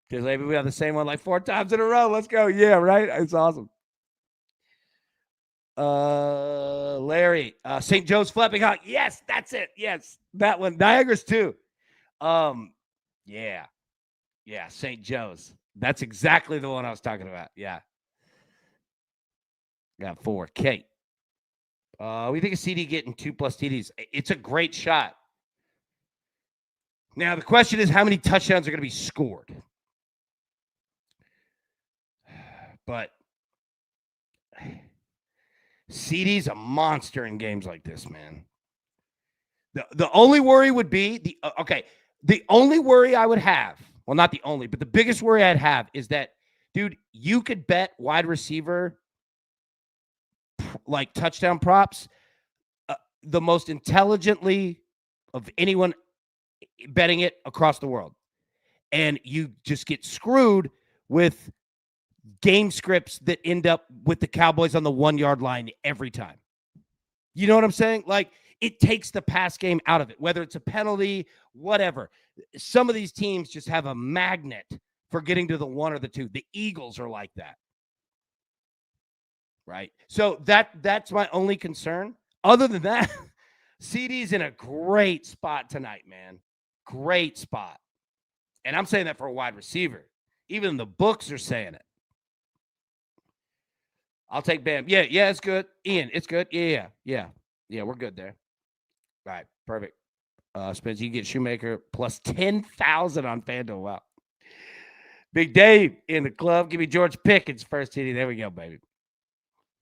Because maybe we have the same one like 4 times in a row. Let's go. Yeah, right? It's awesome. Larry, St. Joe's Flapping Hawk. Yes, that's it. Yes, that one. Niagara's too. Yeah, St. Joe's. That's exactly the one I was talking about. Yeah. Got 4. Kate. We think of CD getting 2+ TDs. It's a great shot. Now, the question is how many touchdowns are going to be scored? But CD's a monster in games like this, man. The only worry would be the only worry I would have, well, not the only, but the biggest worry I'd have is that, dude, you could bet wide receiver like touchdown props the most intelligently of anyone betting it across the world. And you just get screwed with game scripts that end up with the Cowboys on the 1-yard line every time. You know what I'm saying? Like, it takes the pass game out of it, whether it's a penalty, whatever. Some of these teams just have a magnet for getting to the 1 or the 2. The Eagles are like that. Right? So that's my only concern. Other than that, CD's in a great spot tonight, man. Great spot. And I'm saying that for a wide receiver. Even the books are saying it. I'll take Bam. Yeah, it's good. Ian, it's good. Yeah. We're good there. All right, perfect. Spence, you get Shoemaker plus 10,000 on FanDuel. Wow. Big Dave in the club. Give me George Pickens first TD. There we go, baby.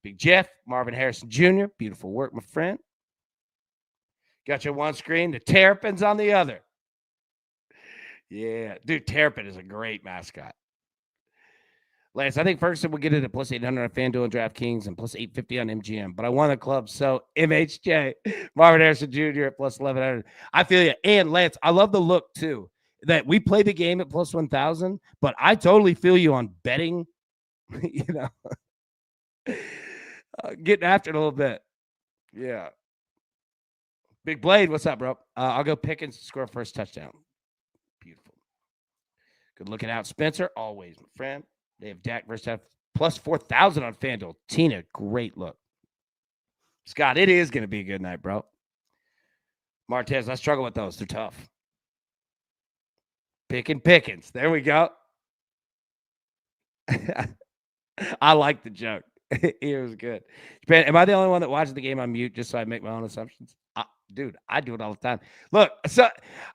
Big Jeff, Marvin Harrison Jr. Beautiful work, my friend. Got you one screen. The Terrapins on the other. Yeah, dude, Terrapin is a great mascot. Lance, I think Ferguson will get it at plus 800 on FanDuel and DraftKings and plus 850 on MGM. But I won the club. So MHJ, Marvin Harrison Jr. at plus 1100. I feel you. And Lance, I love the look too. That we play the game at plus 1,000, but I totally feel you on betting, getting after it a little bit. Yeah. Big Blade, what's up, bro? I'll go Pickens to score first touchdown. Beautiful. Good looking out. Spencer, always, my friend. They have Dak versus half plus 4,000 on FanDuel. Tina, great look. Scott, it is going to be a good night, bro. Martez, I struggle with those. They're tough. Pickens. There we go. I like the joke. It was good. Am I the only one that watches the game on mute just so I make my own assumptions? Dude, I do it all the time. Look, so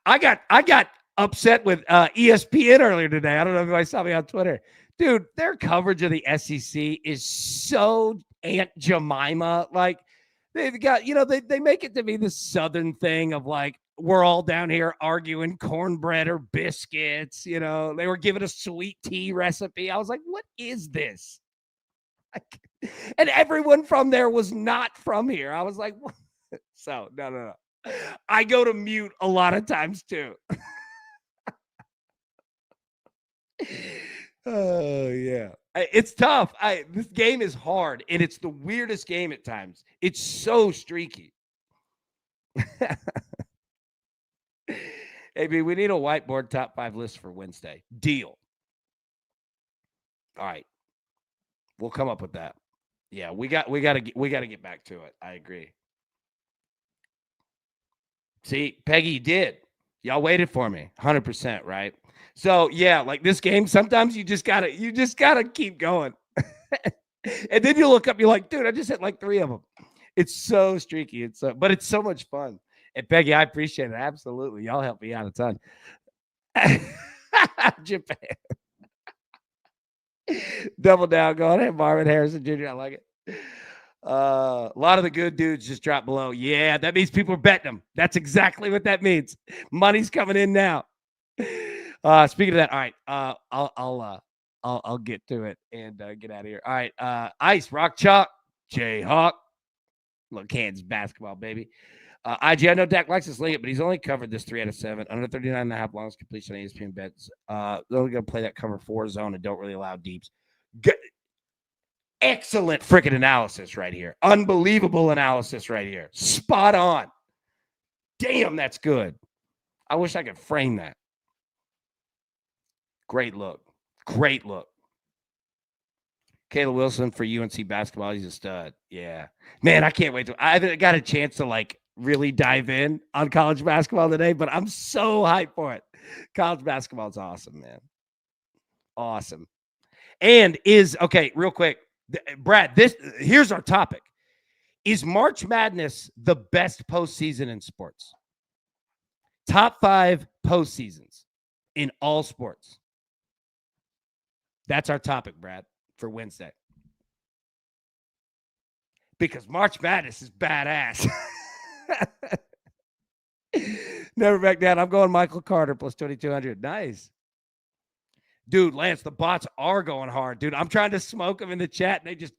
I got upset with ESPN earlier today. I don't know if you saw me on Twitter. Dude, their coverage of the SEC is so Aunt Jemima. Like, they've got, they make it to be the Southern thing of like, we're all down here arguing cornbread or biscuits. They were given a sweet tea recipe. I was like, what is this? And everyone from there was not from here. I was like, what? So, no. I go to mute a lot of times too. Oh, yeah. It's tough. This game is hard, and it's the weirdest game at times. It's so streaky. AB, we need a whiteboard top 5 list for Wednesday. Deal. All right. We'll come up with that. Yeah, we got to get back to it. I agree. See, Peggy, you did. Y'all waited for me. 100%, right? So, yeah, like this game, sometimes you just gotta keep going. And then you look up, you're like, dude, I just hit like 3 of them. It's so streaky. But it's so much fun. And Peggy, I appreciate it. Absolutely. Y'all help me out a ton. Japan. Double down. Go ahead, Marvin Harrison Jr. I like it. A lot of the good dudes just dropped below. Yeah, that means people are betting them. That's exactly what that means. Money's coming in now. Speaking of that, all right. I'll get to it and get out of here. All right. Ice, Rock Chalk, Jayhawk. Look, Kansas basketball, baby. IG, I know Dak likes this league, but he's only covered this 3 out of 7. Under 39.5 longest completion on ESPN bets. They're only going to play that cover 4 zone and don't really allow deeps. Excellent freaking analysis right here. Unbelievable analysis right here. Spot on. Damn, that's good. I wish I could frame that. Great look. Caleb Wilson for UNC basketball. He's a stud. Yeah. Man, I can't wait I haven't got a chance to like really dive in on college basketball today, but I'm so hyped for it. College basketball is awesome, man. Awesome. And okay, real quick. Brad, here's our topic. Is March Madness the best postseason in sports? Top 5 postseasons in all sports. That's our topic, Brad, for Wednesday. Because March Madness is badass. Never back down. I'm going Michael Carter plus 2,200. Nice. Dude, Lance, the bots are going hard, dude. I'm trying to smoke them in the chat, and they just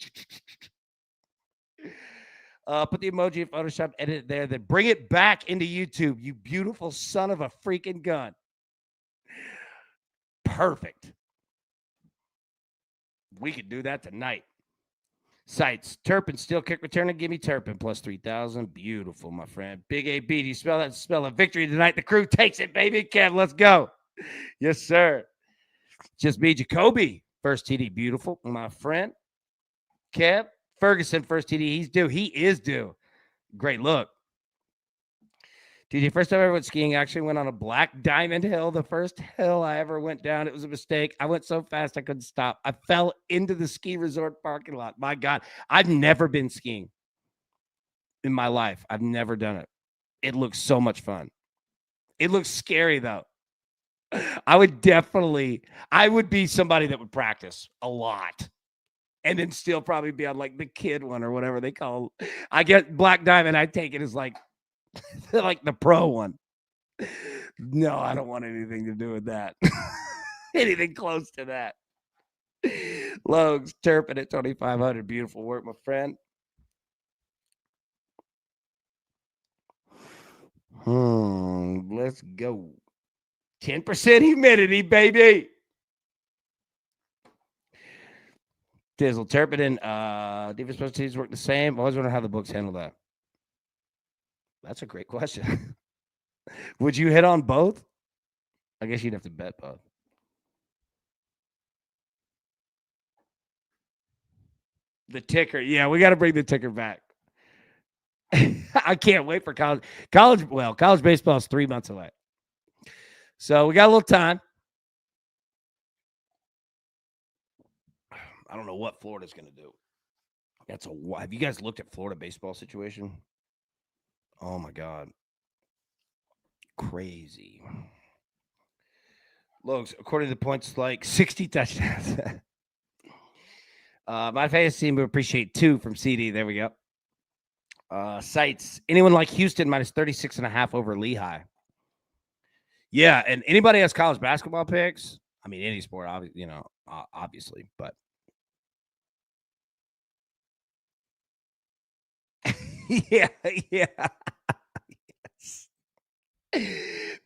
put the emoji in Photoshop, edit it there, then bring it back into YouTube, you beautiful son of a freaking gun. Perfect. We could do that tonight. Sites, Turpin, still kick returning. Give me Turpin plus 3,000. Beautiful, my friend. Big AB, do you spell that? Spell a victory tonight. The crew takes it, baby. Kev, let's go. Yes, sir. Just me, Jacoby. First TD, beautiful, my friend. Kev, Ferguson, first TD. He's due. He is due. Great look. DJ, first time I ever went skiing, I actually went on a black diamond hill. The first hill I ever went down. It was a mistake. I went so fast I couldn't stop. I fell into the ski resort parking lot. My God, I've never been skiing in my life. I've never done it. It looks so much fun. It looks scary though. I would be somebody that would practice a lot and then still probably be on like the kid one or whatever they call. I get black diamond. I take it as like the pro one. No, I don't want anything to do with that. Anything close to that. Logs, Turpin at 2,500. Beautiful work, my friend. Let's go. 10% humidity, baby. Dizzle, Turpin, and defense special teams work the same. I always wonder how the books handle that. That's a great question. Would you hit on both? I guess you'd have to bet both. The ticker. Yeah, we got to bring the ticker back. I can't wait for college. College baseball is 3 months away. So we got a little time. I don't know what Florida's going to do. Have you guys looked at Florida baseball situation? Oh my God. Crazy. Logs, according to the points, like 60 touchdowns. My fantasy team would appreciate 2 from CD. There we go. Sites. Anyone like Houston minus 36.5 over Lehigh. Yeah, and anybody has college basketball picks? I mean, any sport, obviously, but yeah. Yes.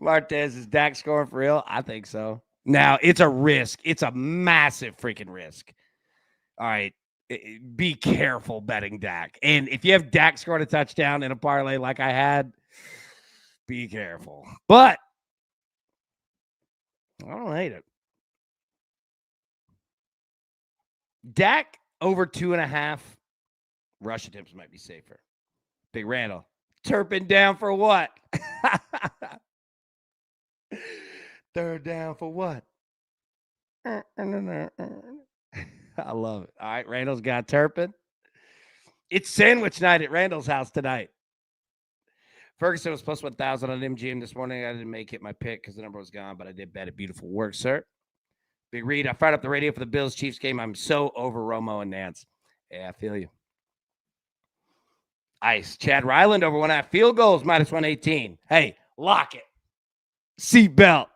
Martez, is Dak scoring for real? I think so. Now, it's a risk. It's a massive freaking risk. All right. Be careful betting Dak. And if you have Dak scoring a touchdown in a parlay like I had, be careful. But I don't hate it. Dak over 2.5 rush attempts might be safer. Big Randall. Turpin down for what? Third down for what? I love it. All right, Randall's got Turpin. It's sandwich night at Randall's house tonight. Ferguson was plus 1,000 on MGM this morning. I didn't make it my pick because the number was gone, but I did bet it. Beautiful work, sir. Big Reed, I fired up the radio for the Bills-Chiefs game. I'm so over Romo and Nance. Yeah, I feel you. Ice. Chad Ryland over 1.5 field goals, minus 118. Hey, lock it. Seatbelt.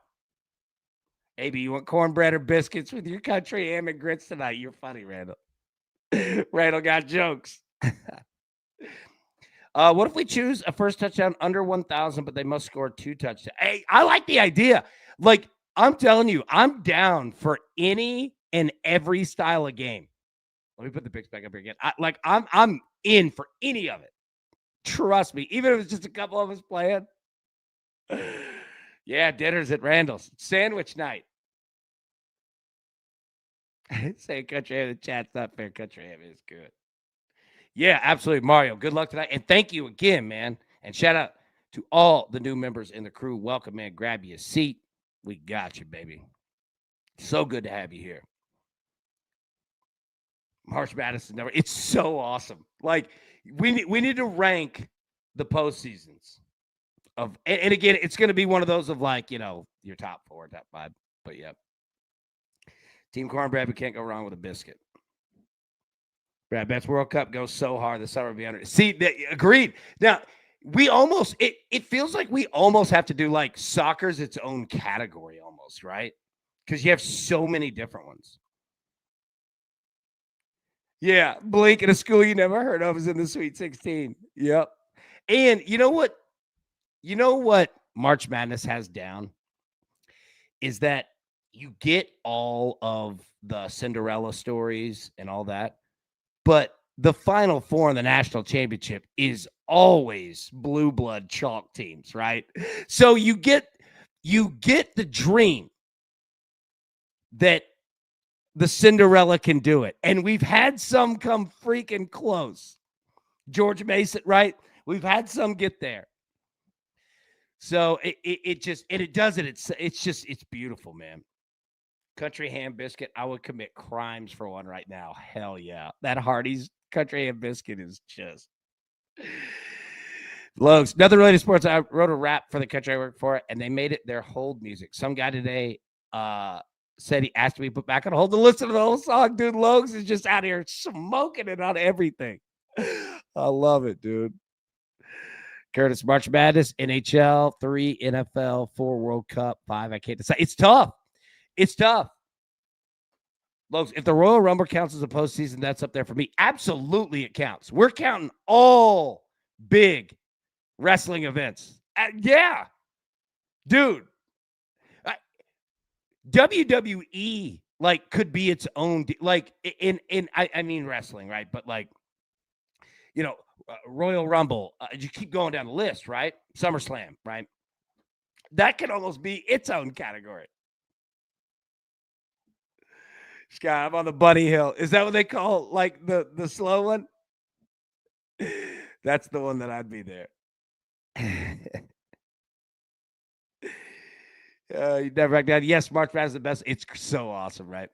AB, you want cornbread or biscuits with your country ham and grits tonight? You're funny, Randall. Randall got jokes. What if we choose a first touchdown under 1,000, but they must score 2 touchdowns? Hey, I like the idea. Like, I'm telling you, I'm down for any and every style of game. Let me put the picks back up here again. I'm in for any of it. Trust me, even if it's just a couple of us playing. Yeah, dinner's at Randall's. Sandwich night. Say country ham in the chat's not fair. Country ham is good. Yeah, absolutely, Mario. Good luck tonight. And thank you again, man. And shout out to all the new members in the crew. Welcome, man. Grab you a seat. We got you, baby. So good to have you here. March Madness is never. It's so awesome. Like, we need to rank the postseasons of, and again, it's going to be one of those of like, your top 4, top 5. But yeah, Team Cornbread, we can't go wrong with a biscuit. Brad Betts World Cup goes so hard this summer. Be under. See, agreed. Now we almost it feels like we almost have to do like soccer's its own category almost, right? Because you have so many different ones. Yeah, Blink in a school you never heard of is in the Sweet 16. Yep. And you know what? March Madness has down is that you get all of the Cinderella stories and all that, but the Final Four in the national championship is always blue blood chalk teams, right? So you get the dream that the Cinderella can do it. And we've had some come freaking close. George Mason, right? We've had some get there. So it just, and it does it. It's beautiful, man. Country ham biscuit. I would commit crimes for one right now. Hell yeah. That Hardee's country ham biscuit is just Logs. Nothing related to sports. I wrote a rap for the country I work for, and they made it their hold music. Some guy today said he asked to be put back on hold to listen to the whole song. Dude, Logs is just out here smoking it on everything. I love it, dude. Curtis, March Madness, NHL, 3 NFL, 4 World Cup, 5. I can't decide. It's tough. It's tough. Logs, if the Royal Rumble counts as a postseason, that's up there for me. Absolutely, it counts. We're counting all big wrestling events. Yeah. Dude. WWE like could be its own like in I mean wrestling, right? But like, you know, Royal Rumble, you keep going down the list, right? SummerSlam, right? That could almost be its own category. Scott, I'm on the bunny hill. Is that what they call like the slow one? That's the one that I'd be there. You never back down. Yes, March Madness is the best. It's so awesome, right?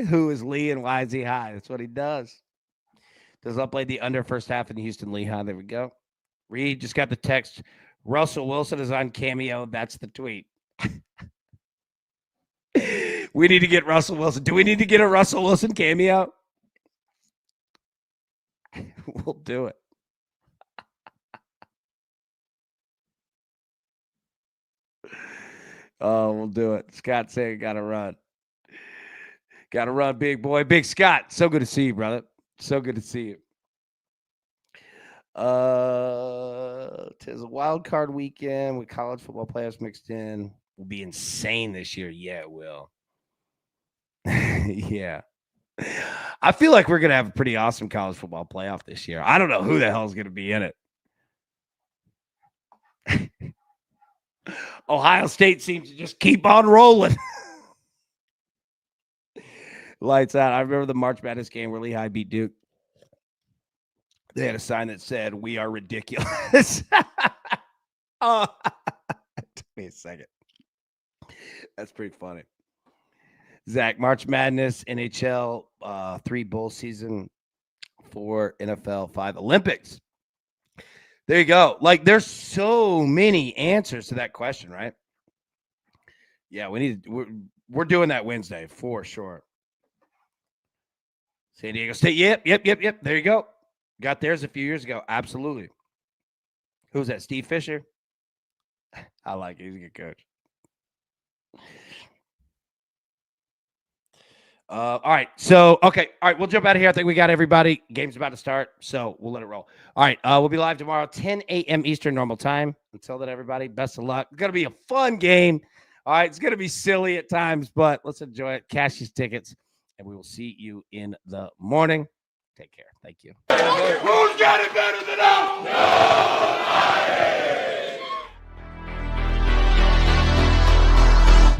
Who is Lee and why is he high? That's what he does. Does not play the under first half in Houston Lehigh. There we go. Reed just got the text. Russell Wilson is on Cameo. That's the tweet. We need to get Russell Wilson. Do we need to get a Russell Wilson cameo? We'll do it. Oh, we'll do it. Scott saying gotta run. Gotta run, big boy. Big Scott. So good to see you, brother. So good to see you. 'Tis a wild card weekend with college football playoffs mixed in. Will be insane this year. Yeah, it will. Yeah. I feel like we're gonna have a pretty awesome college football playoff this year. I don't know who the hell is gonna be in it. Ohio State seems to just keep on rolling. Lights out. I remember the March Madness game where Lehigh beat Duke. They had a sign that said, "We are ridiculous." Oh, took me a second. That's pretty funny. Zach, March Madness, NHL, 3 bowl season, 4 NFL, 5 Olympics. There you go. Like, there's so many answers to that question, right? Yeah, we're doing that Wednesday for sure. San Diego State. Yep. There you go. Got theirs a few years ago. Absolutely. Who's that? Steve Fisher? I like it. He's a good coach. All right. So, okay. All right. We'll jump out of here. I think we got everybody. Game's about to start, so we'll let it roll. All right. We'll be live tomorrow, 10 a.m. Eastern normal time. Until then, everybody, best of luck. It's going to be a fun game. All right. It's going to be silly at times, but let's enjoy it. Cash these tickets, and we will see you in the morning. Take care. Thank you. Who's got it better than us? Nobody.